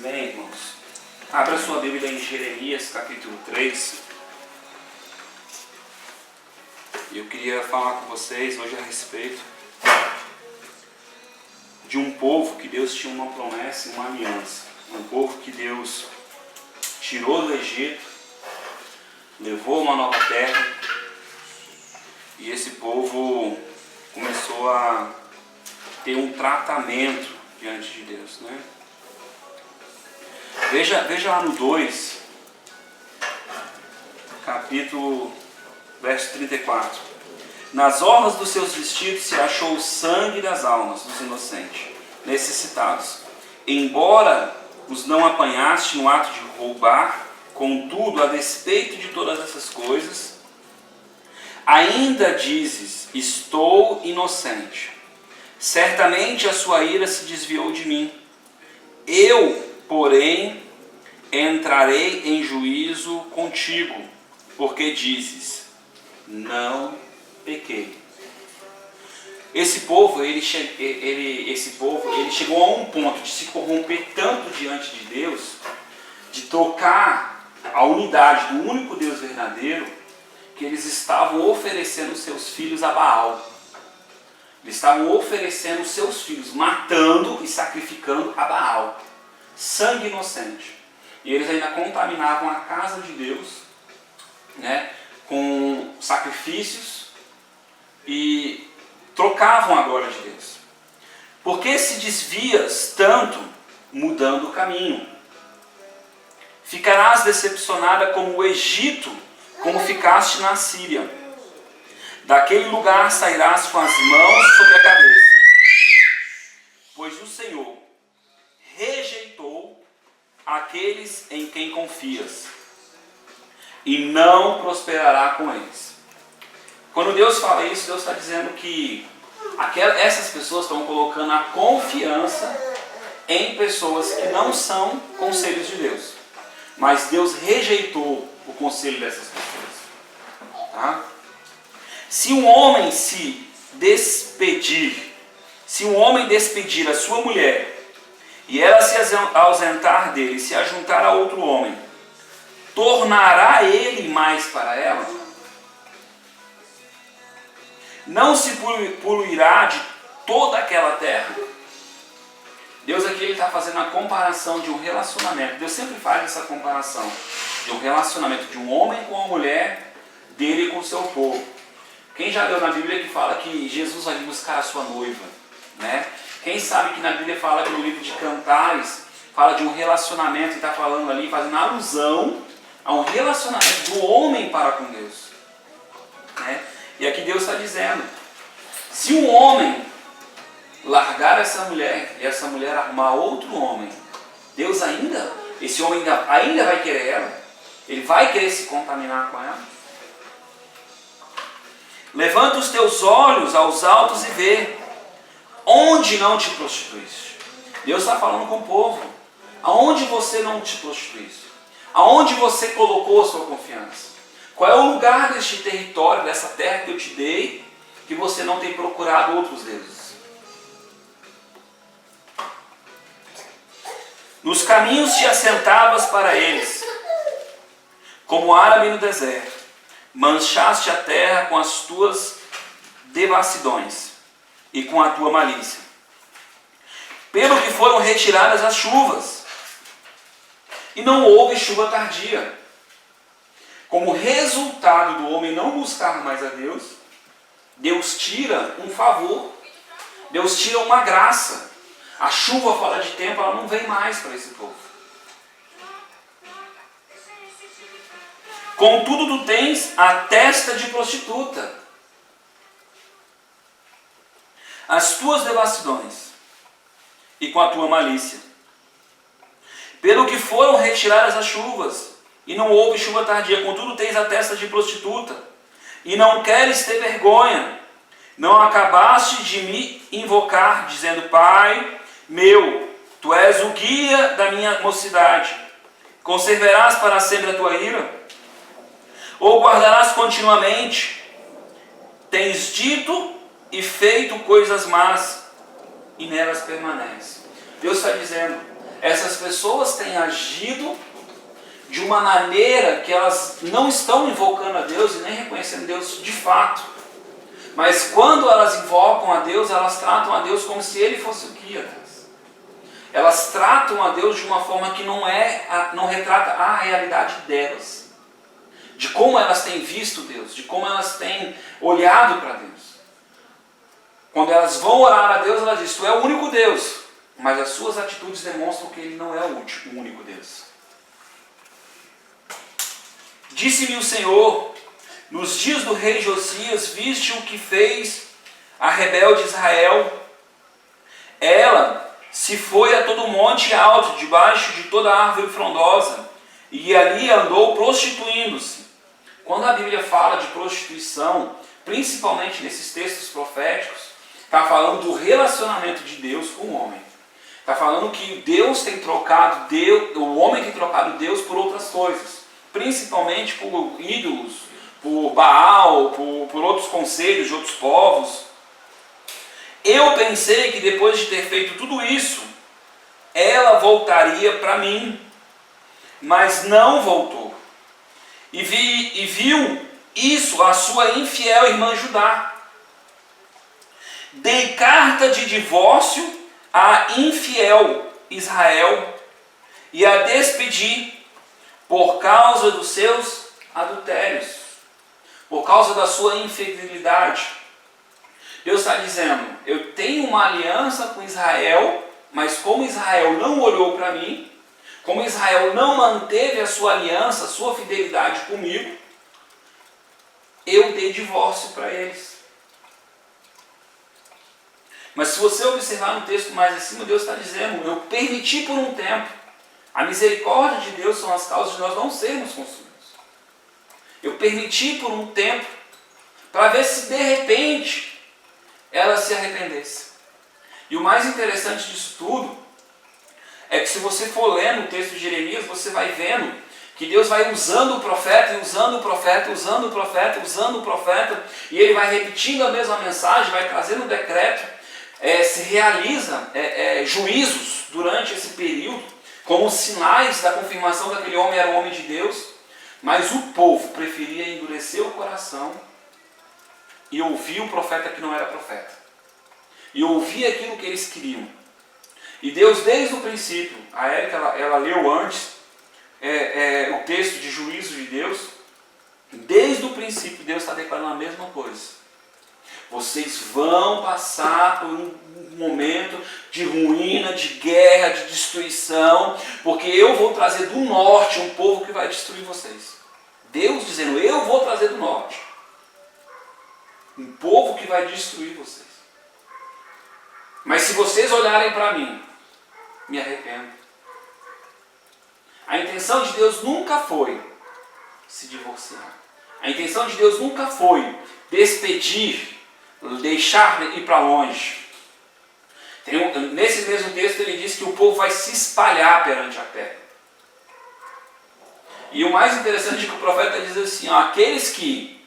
Amém, irmãos? Abra sua Bíblia em Jeremias, capítulo 3. Eu queria falar com vocês hoje a respeito de um povo que Deus tinha uma promessa e uma aliança. Um povo que Deus tirou do Egito, levou a uma nova terra, e esse povo começou a ter um tratamento diante de Deus, né? Veja lá no 2, capítulo, verso 34. Nas orlas dos seus vestidos se achou o sangue das almas dos inocentes, necessitados. Embora os não apanhaste no ato de roubar, contudo, a despeito de todas essas coisas, ainda dizes, estou inocente. Certamente a sua ira se desviou de mim. Eu, porém, entrarei em juízo contigo, porque dizes, não pequei. Esse povo, ele chegou a um ponto de se corromper tanto diante de Deus, de tocar a unidade do único Deus verdadeiro, que eles estavam oferecendo seus filhos a Baal. Eles estavam oferecendo seus filhos, matando e sacrificando a Baal. Sangue inocente. E eles ainda contaminavam a casa de Deus, né, com sacrifícios e trocavam a glória de Deus. Por que se desvias tanto, mudando o caminho? Ficarás decepcionada como o Egito, como ficaste na Síria. Daquele lugar sairás com as mãos sobre a cabeça, pois o Senhor rejeitou aqueles em quem confias, e não prosperará com eles. Quando Deus fala isso, Deus está dizendo que essas pessoas estão colocando a confiança em pessoas que não são conselhos de Deus. Mas Deus rejeitou o conselho dessas pessoas. Tá? Se um homem despedir a sua mulher, e ela se ausentar dele, se ajuntar a outro homem, tornará ele mais para ela? Não se poluirá de toda aquela terra? Deus aqui está fazendo a comparação de um relacionamento. Deus sempre faz essa comparação de um relacionamento de um homem com a mulher, dele com o seu povo. Quem já leu na Bíblia que fala que Jesus vai buscar a sua noiva, né? Quem sabe que na Bíblia fala que no livro de Cantares fala de um relacionamento, e está falando ali, fazendo alusão a um relacionamento do homem para com Deus, né? E aqui Deus está dizendo, se um homem largar essa mulher e essa mulher arrumar outro homem, Deus esse homem ainda vai querer ela? Ele vai querer se contaminar com ela? Levanta os teus olhos aos altos e vê, onde não te prostituíste? Deus está falando com o povo. Aonde você não te prostituíste? Aonde você colocou a sua confiança? Qual é o lugar deste território, dessa terra que eu te dei, que você não tem procurado outros deuses? Nos caminhos te assentavas para eles, como árabe no deserto. Manchaste a terra com as tuas devassidões e com a tua malícia. Pelo que foram retiradas as chuvas, e não houve chuva tardia. Como resultado do homem não buscar mais a Deus, Deus tira um favor, Deus tira uma graça. A chuva fora de tempo, ela não vem mais para esse povo. Contudo, tu tens a testa de prostituta, as tuas devassidões e com a tua malícia. Pelo que foram retiradas as chuvas, e não houve chuva tardia, contudo tens a testa de prostituta, e não queres ter vergonha. Não acabaste de me invocar, dizendo, Pai meu, tu és o guia da minha mocidade. Conservarás para sempre a tua ira? Ou guardarás continuamente? Tens dito e feito coisas más, e nelas permanece. Deus está dizendo, essas pessoas têm agido de uma maneira que elas não estão invocando a Deus e nem reconhecendo Deus de fato. Mas quando elas invocam a Deus, elas tratam a Deus como se Ele fosse o guia delas. Elas tratam a Deus de uma forma que não retrata a realidade delas. De como elas têm visto Deus, de como elas têm olhado para Deus. Quando elas vão orar a Deus, elas dizem: Tu é o único Deus. Mas as suas atitudes demonstram que Ele não é o único Deus. Disse-me o Senhor: nos dias do rei Josias, viste o que fez a rebelde Israel. Ela se foi a todo monte alto, debaixo de toda árvore frondosa, e ali andou prostituindo-se. Quando a Bíblia fala de prostituição, principalmente nesses textos proféticos, está falando do relacionamento de Deus com o homem. Está falando que Deus tem trocado, o homem tem trocado Deus por outras coisas, principalmente por ídolos, por Baal, por outros conselhos de outros povos. Eu pensei que depois de ter feito tudo isso, ela voltaria para mim, mas não voltou. E viu isso a sua infiel irmã Judá. Dei carta de divórcio à infiel Israel e a despedi por causa dos seus adultérios, por causa da sua infidelidade. Deus está dizendo: eu tenho uma aliança com Israel, mas como Israel não olhou para mim, como Israel não manteve a sua aliança, a sua fidelidade comigo, eu dei divórcio para eles. Mas se você observar no texto mais acima, Deus está dizendo: eu permiti por um tempo. A misericórdia de Deus são as causas de nós não sermos consumidos. Eu permiti por um tempo, para ver se de repente ela se arrependesse. E o mais interessante disso tudo é que se você for lendo o texto de Jeremias, você vai vendo que Deus vai usando o profeta, e usando o profeta, usando o profeta, usando o profeta, e ele vai repetindo a mesma mensagem, vai trazendo um decreto, se realiza juízos durante esse período, como sinais da confirmação que aquele homem era um homem de Deus, mas o povo preferia endurecer o coração e ouvir o profeta que não era profeta, e ouvir aquilo que eles queriam. E Deus, desde o princípio, a Érica ela leu antes o texto de juízo de Deus. Desde o princípio Deus está declarando a mesma coisa: vocês vão passar por um momento de ruína, de guerra, de destruição, porque eu vou trazer do norte um povo que vai destruir vocês. Deus dizendo: eu vou trazer do norte um povo que vai destruir vocês. Mas se vocês olharem para mim, me arrependo. A intenção de Deus nunca foi se divorciar. A intenção de Deus nunca foi despedir, deixar ir para longe. Nesse mesmo texto ele diz que o povo vai se espalhar perante a terra. E o mais interessante é que o profeta diz assim: aqueles que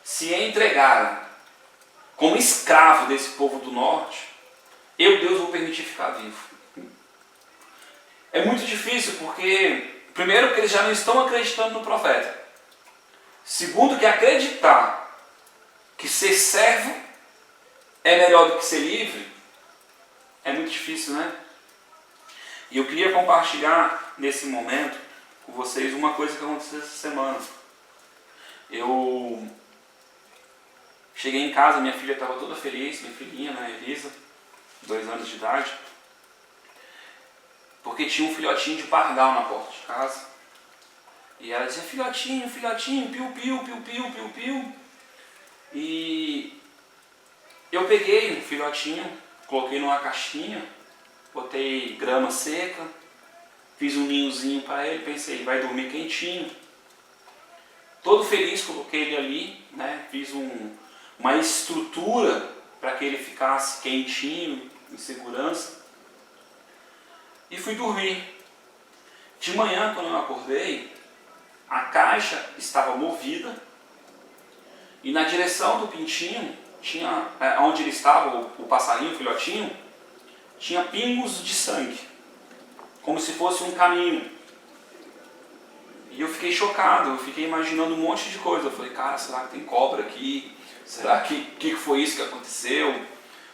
se entregaram como escravo desse povo do norte, eu, Deus, vou permitir ficar vivo. É muito difícil porque, primeiro, que eles já não estão acreditando no profeta. Segundo, que acreditar que ser servo é melhor do que ser livre é muito difícil, né? E eu queria compartilhar nesse momento com vocês uma coisa que aconteceu essa semana. Eu cheguei em casa, minha filha estava toda feliz, minha filhinha, né, Elisa, 2 anos de idade, porque tinha um filhotinho de pardal na porta de casa. E ela dizia: filhotinho, filhotinho, piu, piu, piu, piu, piu, piu. E eu peguei um filhotinho, coloquei numa caixinha, botei grama seca, fiz um ninhozinho para ele, pensei, ele vai dormir quentinho. Todo feliz, coloquei ele ali, né? Fiz uma estrutura para que ele ficasse quentinho, em segurança. E fui dormir. De manhã, quando eu acordei, a caixa estava movida e na direção do pintinho, onde ele estava, o passarinho, o filhotinho, tinha pingos de sangue. como se fosse um caminho. E eu fiquei chocado, eu fiquei imaginando um monte de coisa. Eu falei, cara, será que tem cobra aqui? Será que foi isso que aconteceu?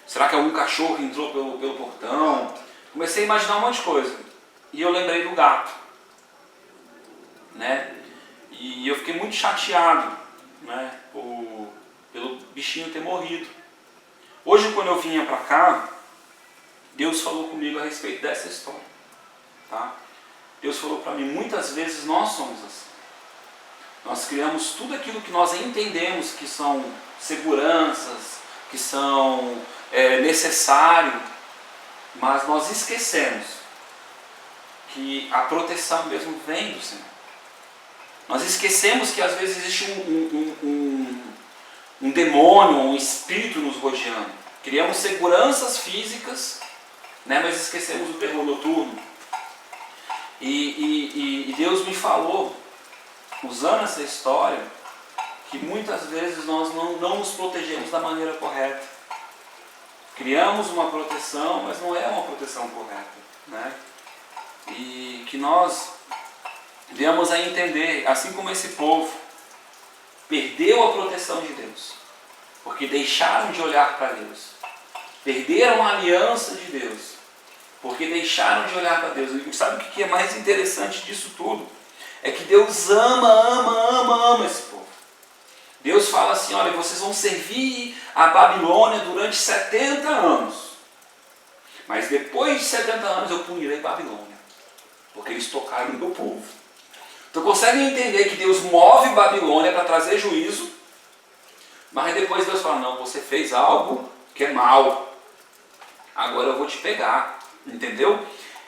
Será que algum cachorro entrou pelo portão? Comecei a imaginar um monte de coisa. E eu lembrei do gato, né? E eu fiquei muito chateado, né, pelo bichinho ter morrido. Hoje, quando eu vinha para cá, Deus falou comigo a respeito dessa história, tá? Deus falou para mim, muitas vezes nós somos assim. Nós criamos tudo aquilo que nós entendemos que são seguranças, que são necessário, mas nós esquecemos que a proteção mesmo vem do Senhor. Nós esquecemos que às vezes existe um demônio, um espírito nos rodeando. Criamos seguranças físicas, né, mas esquecemos o terror noturno. E Deus me falou, usando essa história, que muitas vezes nós não nos protegemos da maneira correta. Criamos uma proteção, mas não é uma proteção correta, né? E que nós viemos a entender, assim como esse povo perdeu a proteção de Deus, porque deixaram de olhar para Deus, perderam a aliança de Deus, porque deixaram de olhar para Deus. E sabe o que é mais interessante disso tudo? É que Deus ama esse povo. Deus fala assim, olha, vocês vão servir a Babilônia durante 70 anos. Mas depois de 70 anos eu punirei Babilônia, porque eles tocaram no meu povo. Então conseguem entender que Deus move Babilônia para trazer juízo, mas depois Deus fala, não, você fez algo que é mal, agora eu vou te pegar, entendeu?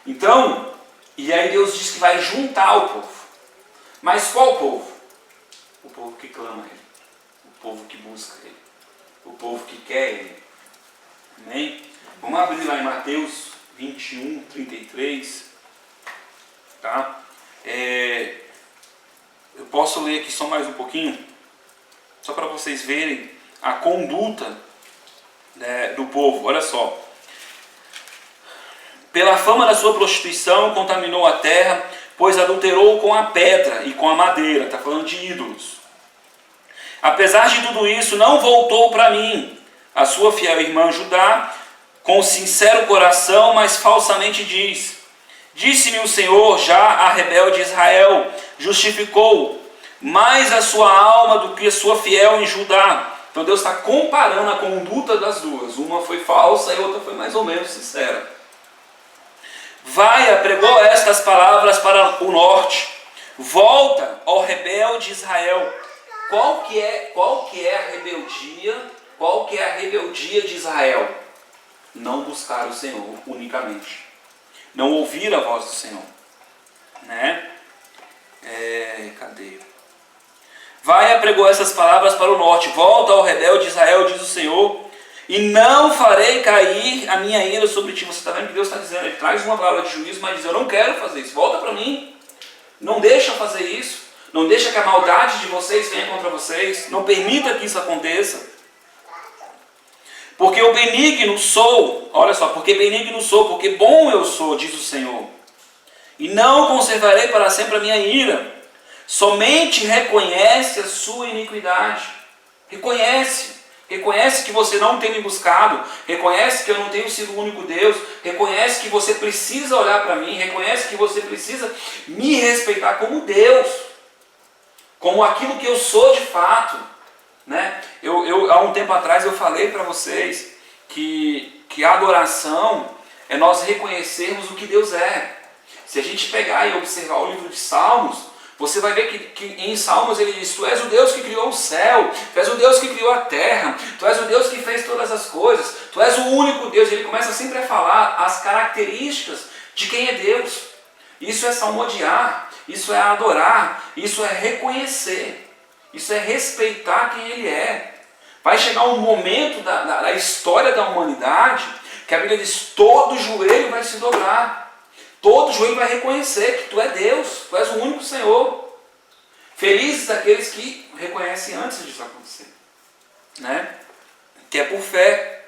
Então, e aí Deus diz que vai juntar o povo. Mas qual povo? O povo que clama Ele, o povo que busca Ele, o povo que quer Ele. Amém? Vamos abrir lá em Mateus 21, 33. Tá? Eu posso ler aqui só mais um pouquinho, só para vocês verem a conduta, né, do povo. Olha só. Pela fama da sua prostituição contaminou a terra, pois adulterou com a pedra e com a madeira. Está falando de ídolos. Apesar de tudo isso, não voltou para mim. A sua fiel irmã Judá, com sincero coração, mas falsamente diz: disse-me o Senhor, já a rebelde Israel justificou mais a sua alma do que a sua fiel em Judá. Então Deus está comparando a conduta das duas. Uma foi falsa e a outra foi mais ou menos sincera. Vai, apregou estas palavras para o norte. Volta, ó rebelde Israel. Qual que é a rebeldia? Qual que é a rebeldia de Israel? Não buscar o Senhor unicamente. Não ouvir a voz do Senhor. Né? Cadê? Vai, apregou essas palavras para o norte. Volta, ao rebelde Israel, diz o Senhor, e não farei cair a minha ira sobre ti. Você está vendo que Deus está dizendo? Ele traz uma palavra de juízo, mas diz, eu não quero fazer isso. Volta para mim. Não deixa fazer isso. Não deixa que a maldade de vocês venha contra vocês. Não permita que isso aconteça. Porque eu benigno sou, olha só, porque benigno sou, porque bom eu sou, diz o Senhor. E não conservarei para sempre a minha ira. Somente reconhece a sua iniquidade. Reconhece. Reconhece que você não tem me buscado. Reconhece que eu não tenho sido o único Deus. Reconhece que você precisa olhar para mim. Reconhece que você precisa me respeitar como Deus. Como aquilo que eu sou de fato. Né? Há um tempo atrás eu falei para vocês que a adoração é nós reconhecermos o que Deus é. Se a gente pegar e observar o livro de Salmos, você vai ver que em Salmos ele diz, tu és o Deus que criou o céu, tu és o Deus que criou a terra, tu és o Deus que fez todas as coisas, tu és o único Deus. Ele começa sempre a falar as características de quem é Deus. Isso é salmodiar, isso é adorar, isso é reconhecer, isso é respeitar quem Ele é. Vai chegar um momento da história da humanidade que a Bíblia diz, todo joelho vai se dobrar. Todo joelho vai reconhecer que tu é Deus, tu és o único Senhor. Felizes daqueles que reconhecem antes disso acontecer. Né? Que é por fé.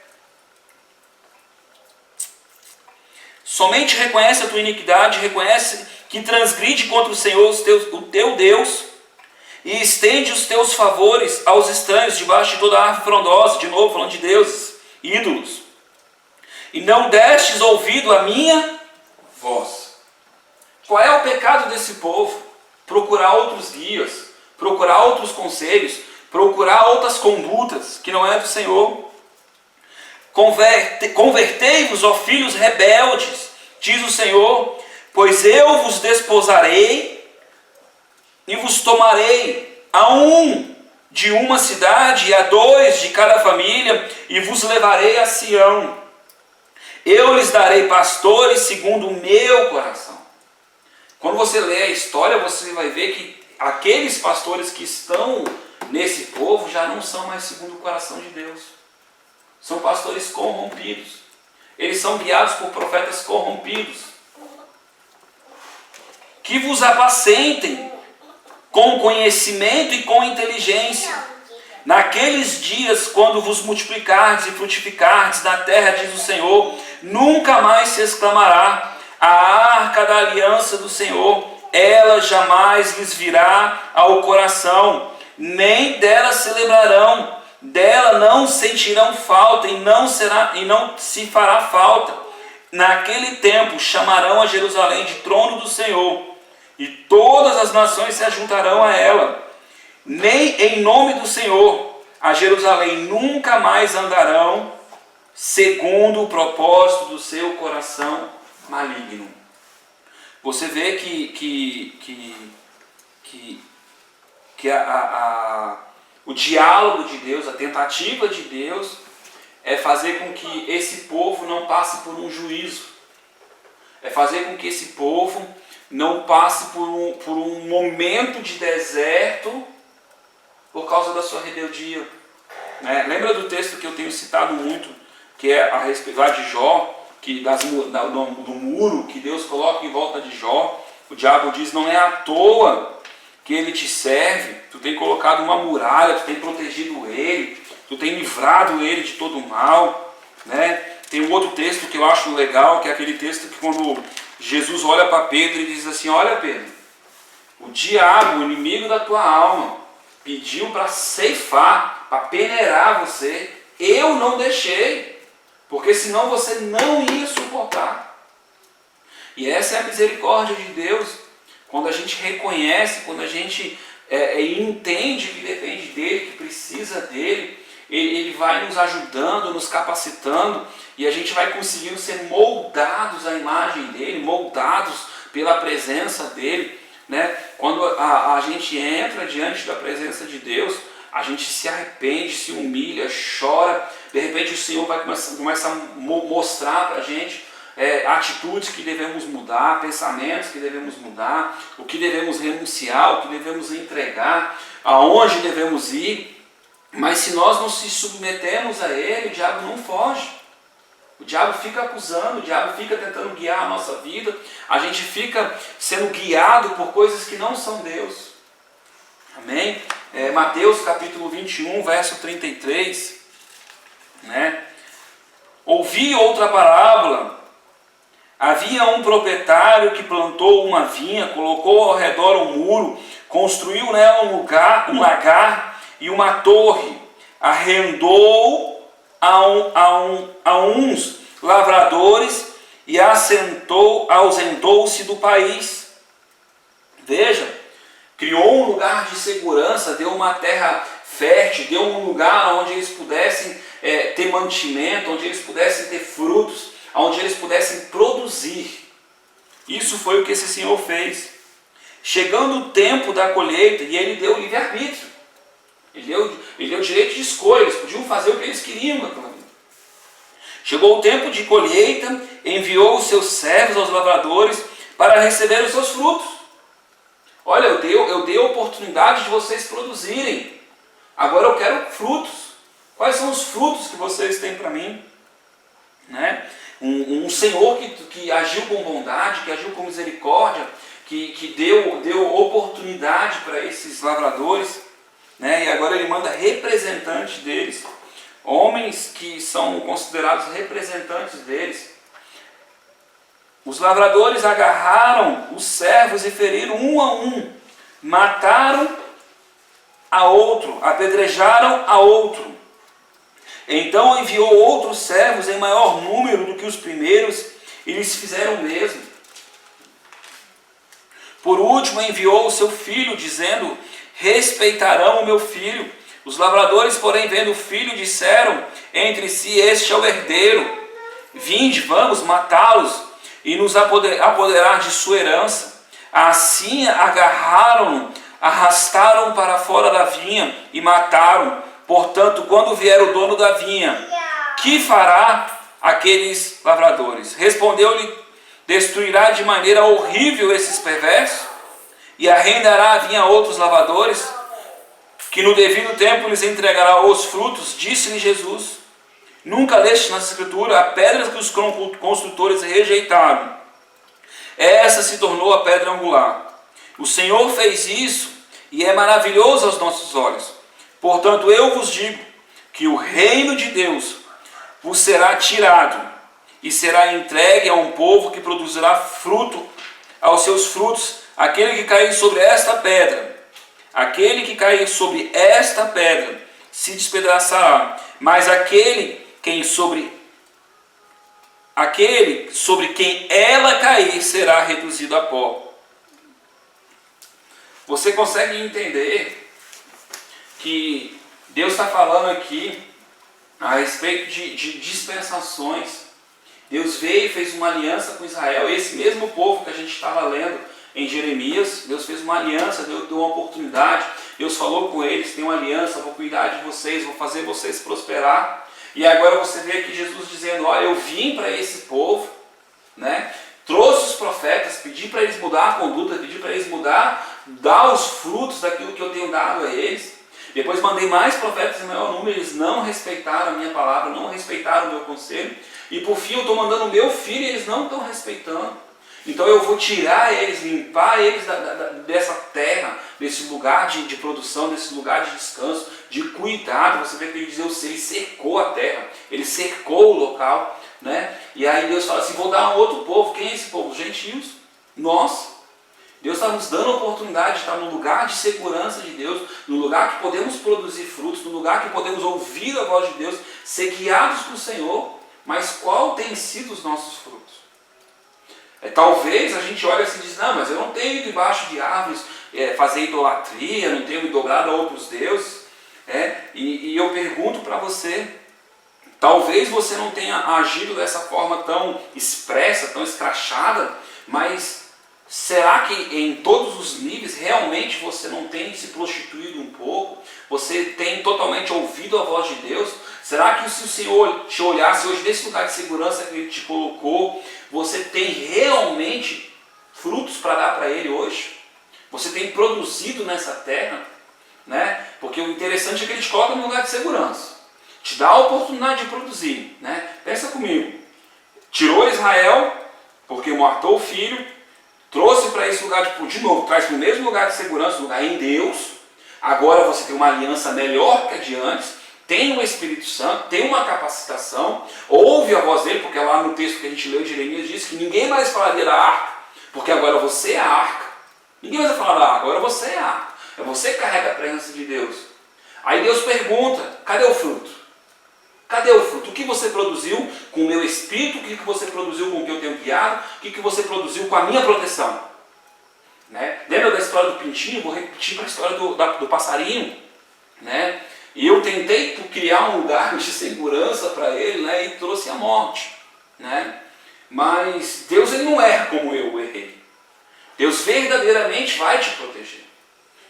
Somente reconhece a tua iniquidade, reconhece que transgride contra o Senhor, o teu Deus, e estende os teus favores aos estranhos debaixo de toda a árvore frondosa. De novo, falando de deuses, ídolos. E não destes ouvido à minha voz. Qual é o pecado desse povo? Procurar outros guias, procurar outros conselhos, procurar outras condutas que não é do Senhor. Convertei-vos, ó filhos rebeldes, diz o Senhor, pois eu vos desposarei e vos tomarei a um de uma cidade e a dois de cada família, e vos levarei a Sião. Eu lhes darei pastores segundo o meu coração. Quando você lê a história, você vai ver que aqueles pastores que estão nesse povo já não são mais segundo o coração de Deus. São pastores corrompidos. Eles são guiados por profetas corrompidos. Que vos apacentem com conhecimento e com inteligência. Naqueles dias, quando vos multiplicardes e frutificardes na terra, diz o Senhor, nunca mais se exclamará, a arca da aliança do Senhor, ela jamais lhes virá ao coração, nem dela se lembrarão, dela não sentirão falta e não se fará falta. Naquele tempo chamarão a Jerusalém de trono do Senhor, e todas as nações se ajuntarão a ela. Nem em nome do Senhor a Jerusalém nunca mais andarão segundo o propósito do seu coração maligno. Você vê o diálogo de Deus, a tentativa de Deus é fazer com que esse povo não passe por um juízo. É fazer com que esse povo não passe por um momento de deserto por causa da sua rebeldia. Lembra do texto que eu tenho citado muito, que é a respeito lá de Jó, que do muro que Deus coloca em volta de Jó, o diabo diz, não é à toa que ele te serve, tu tem colocado uma muralha, tu tem protegido ele, tu tem livrado ele de todo o mal. Tem um outro texto que eu acho legal, que é aquele texto que quando Jesus olha para Pedro e diz assim, olha Pedro, o diabo, o inimigo da tua alma, pediu para ceifar, para peneirar você, eu não deixei, porque senão você não ia suportar. E essa é a misericórdia de Deus, quando a gente reconhece, quando a gente entende que depende dele, que precisa dele, ele vai nos ajudando, nos capacitando, e a gente vai conseguindo ser moldados à imagem dele, moldados pela presença dele. Quando a gente entra diante da presença de Deus, a gente se arrepende, se humilha, chora. De repente o Senhor vai começar a mostrar para a gente atitudes que devemos mudar, pensamentos que devemos mudar, o que devemos renunciar, o que devemos entregar, aonde devemos ir. Mas se nós não se submetemos a Ele, o diabo não foge. O diabo fica acusando, o diabo fica tentando guiar a nossa vida, a gente fica sendo guiado por coisas que não são Deus. Amém? Mateus capítulo 21, verso 33. Ouvi outra parábola. Havia um proprietário que plantou uma vinha, colocou ao redor um muro, construiu nela um lagar e uma torre, arrendou a uns lavradores e ausentou-se do país. Veja, criou um lugar de segurança, deu uma terra fértil, deu um lugar onde eles pudessem ter mantimento, onde eles pudessem ter frutos, onde eles pudessem produzir. Isso foi o que esse Senhor fez. Chegando o tempo da colheita, e ele deu livre-arbítrio. Ele deu direito de escolha, eles podiam fazer o que eles queriam com aquela vida. Chegou o tempo de colheita, enviou os seus servos aos lavradores para receber os seus frutos. Olha, eu dei a oportunidade de vocês produzirem. Agora eu quero frutos. Quais são os frutos que vocês têm para mim? Um Senhor que agiu com bondade, que agiu com misericórdia, que deu oportunidade para esses lavradores. E agora ele manda representantes deles, homens que são considerados representantes deles, Os lavradores agarraram os servos e feriram um a um, mataram a outro, apedrejaram a outro. Então enviou outros servos em maior número do que os primeiros, e lhes fizeram o mesmo. Por último enviou o seu filho, dizendo: respeitarão o meu filho. Os lavradores, porém, vendo o filho, disseram entre si: este é o herdeiro. Vinde, vamos matá-los e nos apoderar de sua herança. Assim agarraram-no, arrastaram para fora da vinha e mataram. Portanto, quando vier o dono da vinha, que fará aqueles lavradores? Respondeu-lhe: destruirá de maneira horrível esses perversos e arrendará a vinha a outros lavradores, que no devido tempo lhes entregará os frutos. Disse-lhe Jesus: nunca leste na Escritura: a pedra que os construtores rejeitaram, essa se tornou a pedra angular. O Senhor fez isso e é maravilhoso aos nossos olhos. Portanto, eu vos digo que o reino de Deus vos será tirado e será entregue a um povo que produzirá fruto aos seus frutos. Aquele que cair sobre esta pedra, se despedaçará, mas aquele sobre quem ela cair será reduzido a pó. Você consegue entender que Deus está falando aqui a respeito de dispensações? Deus veio e fez uma aliança com Israel, esse mesmo povo que a gente estava lendo em Jeremias. Deus fez uma aliança, Deus deu uma oportunidade, Deus falou com eles: tem uma aliança, vou cuidar de vocês, vou fazer vocês prosperar. E agora você vê aqui Jesus dizendo: olha, eu vim para esse povo, né? Trouxe os profetas, pedi para eles mudar a conduta, pedi para eles dar os frutos daquilo que eu tenho dado a eles. Depois mandei mais profetas em maior número, eles não respeitaram a minha palavra, não respeitaram o meu conselho. E por fim eu estou mandando o meu filho e eles não estão respeitando. Então eu vou tirar eles, limpar eles dessa terra, desse lugar de produção, desse lugar de descanso, de cuidado. Você vê que ele diz: ele cercou a terra, ele cercou o local, né? E aí Deus fala assim: vou dar um outro povo. Quem é esse povo? Os gentios, nós. Deus está nos dando a oportunidade de estar no lugar de segurança de Deus, no lugar que podemos produzir frutos, no lugar que podemos ouvir a voz de Deus, ser guiados pelo Senhor. Mas qual tem sido os nossos frutos? Talvez a gente olhe assim e diz: não, mas eu não tenho ido debaixo de árvores fazer idolatria, não tenho me dobrado a outros deuses. E eu pergunto para você, talvez você não tenha agido dessa forma tão expressa, tão escrachada, mas será que em todos os níveis realmente você não tem se prostituído um pouco? Você tem totalmente ouvido a voz de Deus? Será que se o Senhor te olhasse hoje desse lugar de segurança que Ele te colocou, você tem realmente frutos para dar para Ele hoje? Você tem produzido nessa terra? Né? Porque o interessante é que Ele te coloca no lugar de segurança, te dá a oportunidade de produzir, né? Pensa comigo: tirou Israel porque matou o filho, trouxe para esse lugar de novo, traz para o mesmo lugar de segurança, lugar em Deus. Agora você tem uma aliança melhor que a de antes, tem o Espírito Santo, tem uma capacitação, ouve a voz dele, porque lá no texto que a gente leu de Jeremias diz que ninguém mais falaria da arca, porque agora você é a arca. Ninguém mais vai falar da arca, agora você é a arca. É você que carrega a presença de Deus. Aí Deus pergunta: cadê o fruto? Cadê o fruto? O que você produziu com o meu Espírito? O que você produziu com o que eu tenho guiado? O que você produziu com a minha proteção? Né? Lembra da história do pintinho? Vou repetir para a história do passarinho. Né? E eu tentei criar um lugar de segurança para ele, né? E trouxe a morte. Né? Mas Deus, ele não erra como eu errei. Deus verdadeiramente vai te proteger.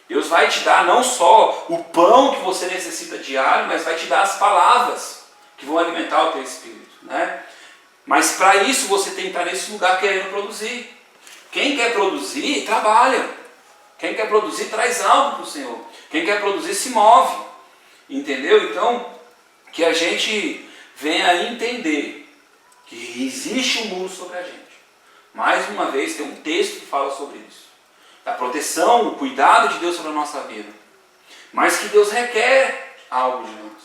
Deus vai te dar não só o pão que você necessita diário, mas vai te dar as palavras que vão alimentar o teu espírito, né? Mas para isso você tem que estar nesse lugar querendo produzir. Quem quer produzir, trabalha. Quem quer produzir, traz algo para o Senhor. Quem quer produzir, se move. Entendeu? Então, que a gente venha a entender que existe um muro sobre a gente. Mais uma vez, tem um texto que fala sobre isso. Da proteção, o cuidado de Deus sobre a nossa vida. Mas que Deus requer algo de nós.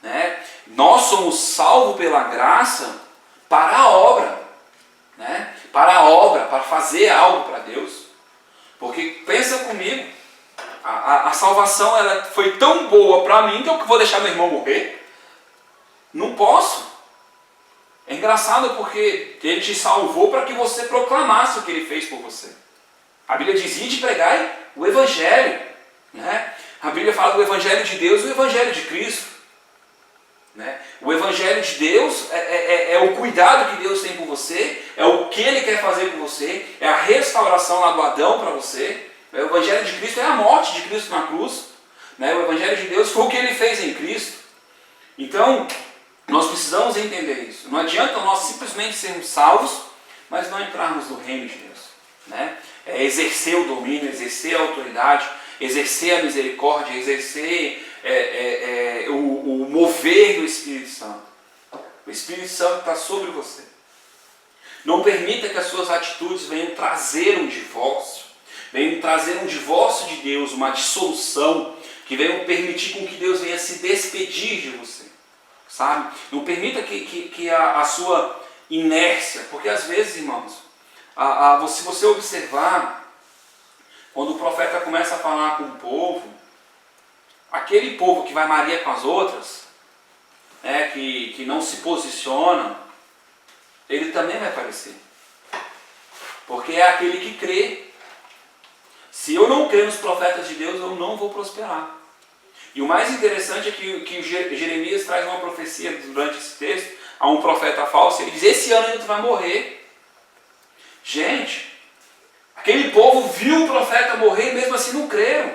Né? Nós somos salvos pela graça para a obra. Né? para a obra, para fazer algo para Deus. Porque pensa comigo, a salvação ela foi tão boa para mim que eu vou deixar meu irmão morrer? Não posso. É engraçado porque ele te salvou para que você proclamasse o que ele fez por você. A Bíblia diz, ide pregai o Evangelho. Né? A Bíblia fala do Evangelho de Deus e o Evangelho de Cristo. Né? O Evangelho de Deus é o cuidado que Deus tem por você, é o que Ele quer fazer por você, é a restauração lá do Adão para você. O Evangelho de Cristo é a morte de Cristo na cruz. Né? O Evangelho de Deus foi o que Ele fez em Cristo. Então, nós precisamos entender isso. Não adianta nós simplesmente sermos salvos, mas não entrarmos no reino de Deus. Né? É exercer o domínio, exercer a autoridade, exercer a misericórdia, exercer o mover do Espírito Santo. O Espírito Santo está sobre você. Não permita que as suas atitudes venham trazer um divórcio, venham trazer um divórcio de Deus, uma dissolução, que venham permitir com que Deus venha se despedir de você. Sabe? Não permita que a sua inércia, porque às vezes, irmãos, se você observar, quando o profeta começa a falar com o povo, aquele povo que vai Maria com as outras, que não se posiciona, ele também vai aparecer. Porque é aquele que crê. Se eu não crer nos profetas de Deus, eu não vou prosperar. E o mais interessante é que Jeremias traz uma profecia durante esse texto, a um profeta falso, ele diz, esse ano ainda tu vai morrer. Gente, aquele povo viu o profeta morrer e mesmo assim não creram.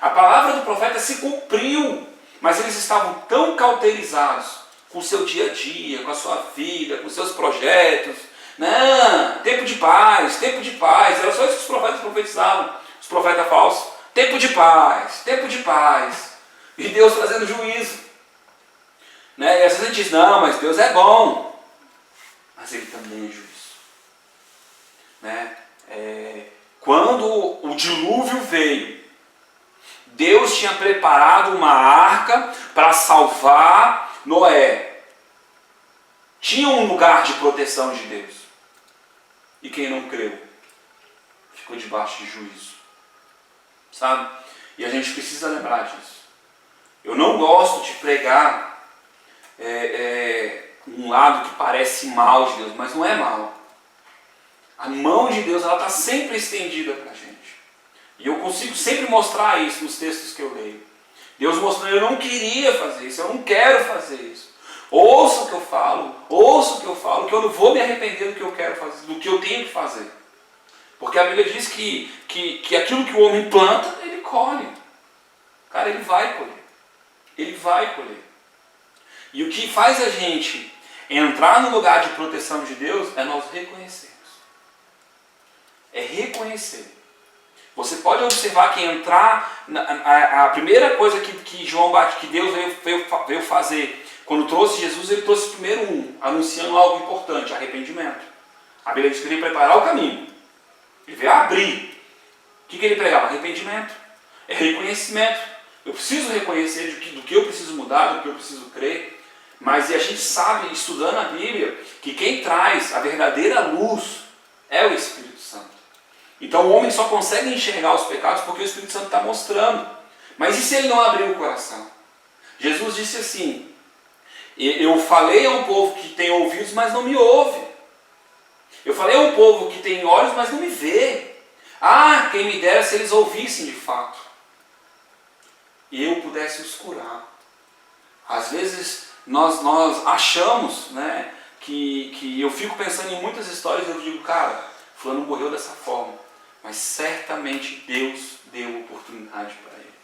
A palavra do profeta se cumpriu, mas eles estavam tão cauterizados com o seu dia a dia, com a sua vida, com os seus projetos. Não, tempo de paz, era só isso que os profetas profetizavam, os profetas falsos. Tempo de paz. E Deus trazendo juízo. Né? E às vezes a gente diz, não, mas Deus é bom. Mas Ele também é juízo. Né? Quando o dilúvio veio, Deus tinha preparado uma arca para salvar Noé. Tinha um lugar de proteção de Deus. E quem não creu, ficou debaixo de juízo. Sabe? E a gente precisa lembrar disso. Eu não gosto de pregar um lado que parece mal de Deus, mas não é mal. A mão de Deus está sempre estendida para a gente. E eu consigo sempre mostrar isso nos textos que eu leio. Deus mostrando, eu não queria fazer isso, eu não quero fazer isso. Ouça o que eu falo, que eu não vou me arrepender do que eu quero fazer, do que eu tenho que fazer. Porque a Bíblia diz que aquilo que o homem planta, ele colhe. Cara, ele vai colher. Ele vai colher. E o que faz a gente entrar no lugar de proteção de Deus é nós reconhecermos. É reconhecer. Você pode observar que entrar, a primeira coisa que Deus veio fazer, quando trouxe Jesus, ele trouxe primeiro anunciando algo importante, arrependimento. A Bíblia diz que ele veio preparar o caminho. Ele veio abrir. O que ele pregava? Arrependimento. É reconhecimento. Eu preciso reconhecer do que eu preciso mudar, do que eu preciso crer. Mas a gente sabe, estudando a Bíblia, que quem traz a verdadeira luz é o Espírito Santo. Então o homem só consegue enxergar os pecados porque o Espírito Santo está mostrando. Mas e se ele não abrir o coração? Jesus disse assim, eu falei a um povo que tem ouvidos, mas não me ouve. Eu falei a um povo que tem olhos, mas não me vê. Ah, quem me dera se eles ouvissem de fato. E eu pudesse os curar. Às vezes nós achamos, né, que eu fico pensando em muitas histórias e eu digo, cara, fulano morreu dessa forma. Mas certamente Deus deu oportunidade para ele.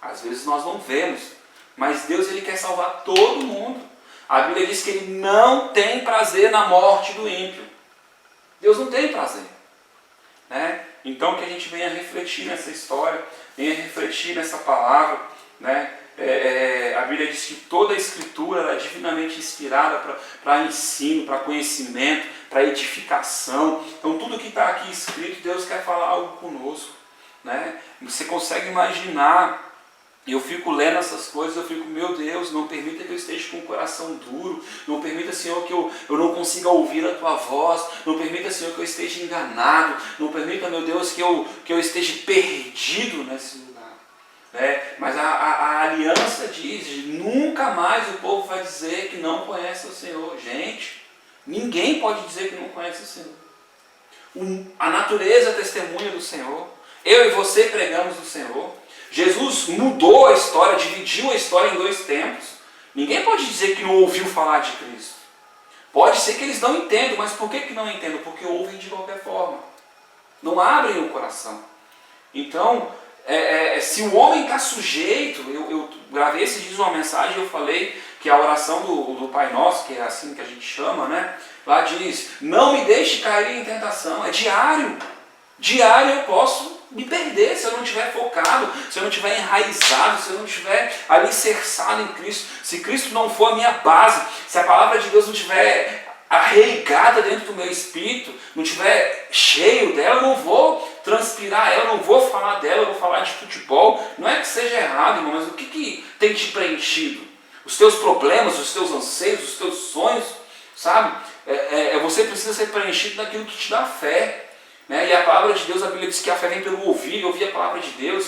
Às vezes nós não vemos, mas Deus ele quer salvar todo mundo. A Bíblia diz que Ele não tem prazer na morte do ímpio. Deus não tem prazer. Né? Então que a gente venha refletir nessa história, venha refletir nessa palavra. Né? A Bíblia diz que toda a Escritura ela é divinamente inspirada para ensino, para conhecimento, para edificação. Então tudo que está aqui escrito, Deus quer falar algo conosco. Né? Você consegue imaginar E eu fico lendo essas coisas, eu fico, meu Deus, não permita que eu esteja com o coração duro, não permita, Senhor, que eu não consiga ouvir a Tua voz, não permita, Senhor, que eu esteja enganado, não permita, meu Deus, que eu esteja perdido nesse lugar. Mas a aliança diz, nunca mais o povo vai dizer que não conhece o Senhor. Gente, ninguém pode dizer que não conhece o Senhor. A natureza é testemunha do Senhor, eu e você pregamos do Senhor. Jesus mudou a história, dividiu a história em 2 tempos. Ninguém pode dizer que não ouviu falar de Cristo. Pode ser que eles não entendam, mas por que não entendam? Porque ouvem de qualquer forma. Não abrem o coração. Então, se o homem está sujeito, eu gravei esses dias uma mensagem e eu falei que a oração do Pai Nosso, que é assim que a gente chama, né? Lá diz, não me deixe cair em tentação. É diário. Diário eu posso me perder se eu não estiver focado, se eu não estiver enraizado, se eu não estiver alicerçado em Cristo. Se Cristo não for a minha base, se a palavra de Deus não estiver arraigada dentro do meu espírito, não estiver cheio dela, eu não vou transpirar ela, eu não vou falar dela, eu vou falar de futebol. Não é que seja errado, irmão, mas o que tem te preenchido? Os teus problemas, os teus anseios, os teus sonhos, sabe? Você precisa ser preenchido daquilo que te dá fé. E a palavra de Deus, a Bíblia diz que a fé vem pelo ouvir a palavra de Deus.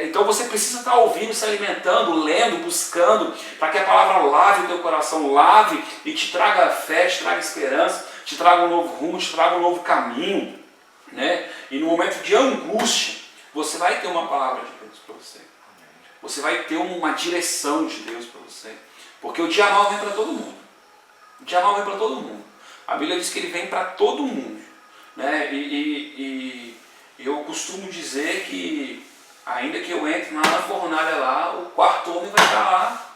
Então você precisa estar ouvindo, se alimentando, lendo, buscando, para que a palavra lave o teu coração, lave e te traga fé, te traga esperança, te traga um novo rumo, te traga um novo caminho. E no momento de angústia, você vai ter uma palavra de Deus para você. Você vai ter uma direção de Deus para você. Porque o dia mal vem para todo mundo. O dia mal vem para todo mundo. A Bíblia diz que ele vem para todo mundo. E eu costumo dizer que, ainda que eu entre lá na fornalha lá, o quarto homem vai estar lá.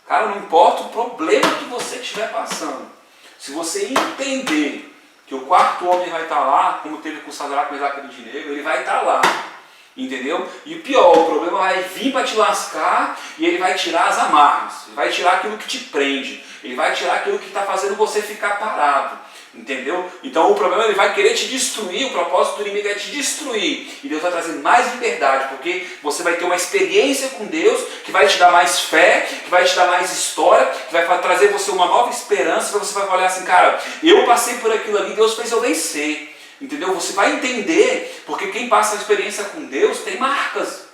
Cara, não importa o problema que você estiver passando. Se você entender que o quarto homem vai estar lá, como teve com o Sadraque, Mesaque e Abednego, ele vai estar lá. Entendeu? E o pior, o problema vai vir para te lascar e ele vai tirar as amarras. Ele vai tirar aquilo que te prende. Ele vai tirar aquilo que está fazendo você ficar parado. Entendeu? Então o problema, ele vai querer te destruir, o propósito do inimigo é te destruir. E Deus vai trazer mais liberdade, porque você vai ter uma experiência com Deus que vai te dar mais fé, que vai te dar mais história, que vai trazer você uma nova esperança, que você vai olhar assim, cara, eu passei por aquilo ali, Deus fez eu vencer. Entendeu? Você vai entender, porque quem passa a experiência com Deus tem marcas,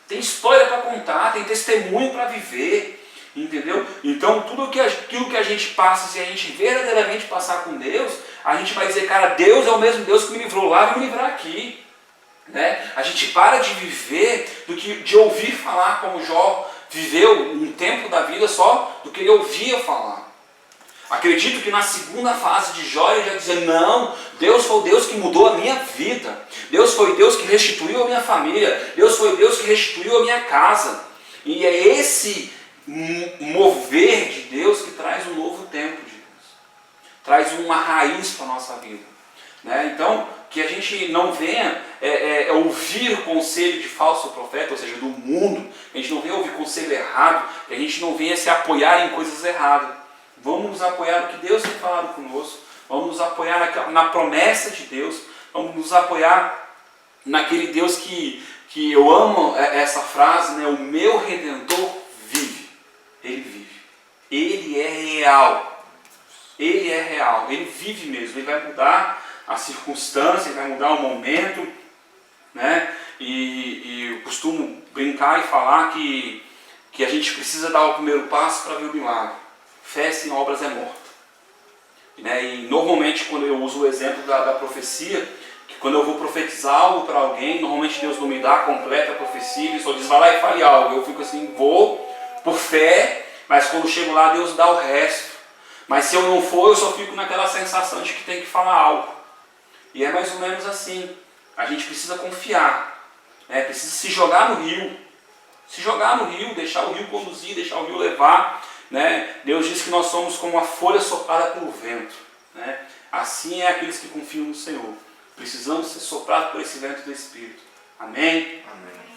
tem história para contar, tem testemunho para viver. Entendeu? Então tudo aquilo que a gente passa, se a gente verdadeiramente passar com Deus, a gente vai dizer, cara, Deus é o mesmo Deus que me livrou lá, vai me livrar aqui. A gente para de viver do que de ouvir falar, como Jó viveu um tempo da vida só do que ele ouvia falar. Acredito que na segunda fase de Jó ele já dizia, não, Deus foi o Deus que mudou a minha vida, Deus foi Deus que restituiu a minha família, Deus foi Deus que restituiu a minha casa. E é esse mover de Deus que traz um novo tempo de Deus, traz uma raiz para a nossa vida. Então, que a gente não venha ouvir conselho de falso profeta, ou seja, do mundo, que a gente não venha ouvir conselho errado, que a gente não venha se apoiar em coisas erradas. Vamos nos apoiar no que Deus tem falado conosco, vamos nos apoiar na promessa de Deus, vamos nos apoiar naquele Deus que eu amo essa frase, o meu Redentor vive. Ele vive. Ele é real. Ele é real. Ele vive mesmo. Ele vai mudar a circunstância, ele vai mudar o momento. E eu costumo brincar e falar que a gente precisa dar o primeiro passo para ver o milagre. Fé sem obras é morta. E normalmente quando eu uso o exemplo da profecia, que quando eu vou profetizar algo para alguém, normalmente Deus não me dá a completa profecia, Ele só diz, vai lá e fale algo. Eu fico assim, vou por fé, mas quando chego lá Deus dá o resto. Mas se eu não for, eu só fico naquela sensação de que tem que falar algo. E é mais ou menos assim. A gente precisa confiar, precisa se jogar no rio. Se jogar no rio, deixar o rio conduzir, deixar o rio levar. Deus diz que nós somos como uma folha soprada pelo vento. Assim é aqueles que confiam no Senhor. Precisamos ser soprados por esse vento do Espírito. Amém? Amém.